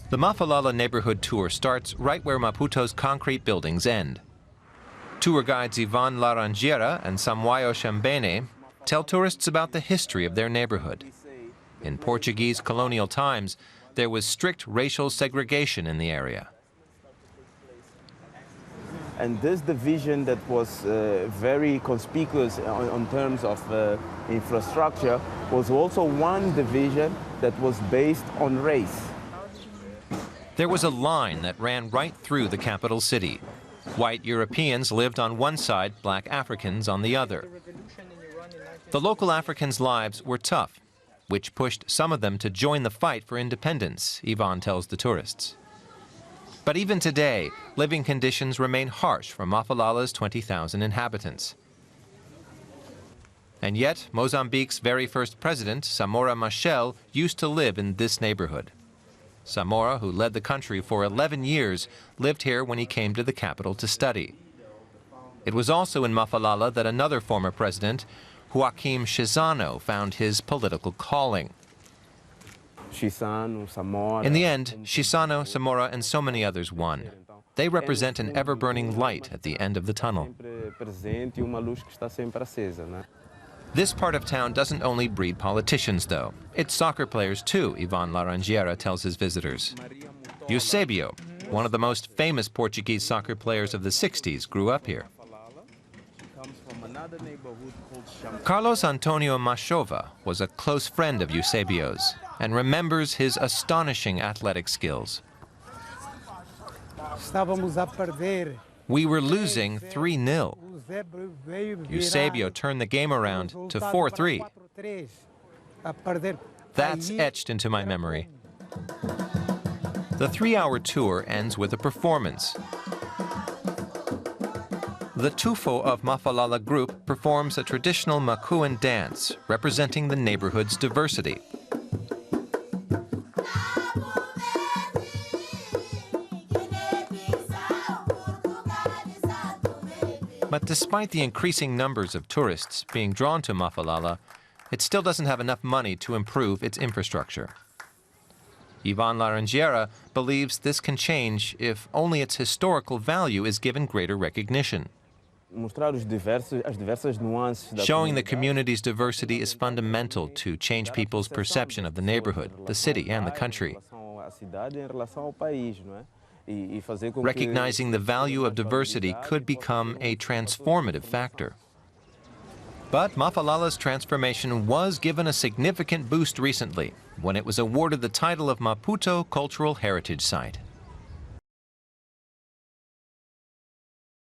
The Mafalala neighborhood tour starts right where Maputo's concrete buildings end. Tour guides Ivan Laranjeira and Samuel Shambene tell tourists about the history of their neighborhood. In Portuguese colonial times, there was strict racial segregation in the area. And this division that was very conspicuous on terms of infrastructure was also one division that was based on race. There was a line that ran right through the capital city. White Europeans lived on one side, black Africans on the other. The local Africans' lives were tough, which pushed some of them to join the fight for independence, Ivan tells the tourists. But even today, living conditions remain harsh for Mafalala's 20,000 inhabitants. And yet, Mozambique's very first president, Samora Machel, used to live in this neighborhood. Samora, who led the country for 11 years, lived here when he came to the capital to study. It was also in Mafalala that another former president, Joaquim Chissano, found his political calling. In the end, Chissano, Samora, and so many others won. They represent an ever-burning light at the end of the tunnel. This part of town doesn't only breed politicians, though. It's soccer players, too, Ivan Laranjeira tells his visitors. Eusebio, one of the most famous Portuguese soccer players of the 60s, grew up here. Carlos Antonio Machova was a close friend of Eusebio's and remembers his astonishing athletic skills. We were losing 3-0. Eusebio turned the game around to 4-3. That's etched into my memory. The 3-hour tour ends with a performance. The Tufo of Mafalala group performs a traditional Macuan dance representing the neighborhood's diversity. But despite the increasing numbers of tourists being drawn to Mafalala, it still doesn't have enough money to improve its infrastructure. Ivan Laranjeira believes this can change if only its historical value is given greater recognition. Showing the community's diversity is fundamental to change people's perception of the neighborhood, the city, and the country. Recognizing the value of diversity could become a transformative factor. But Mafalala's transformation was given a significant boost recently when it was awarded the title of Maputo Cultural Heritage Site.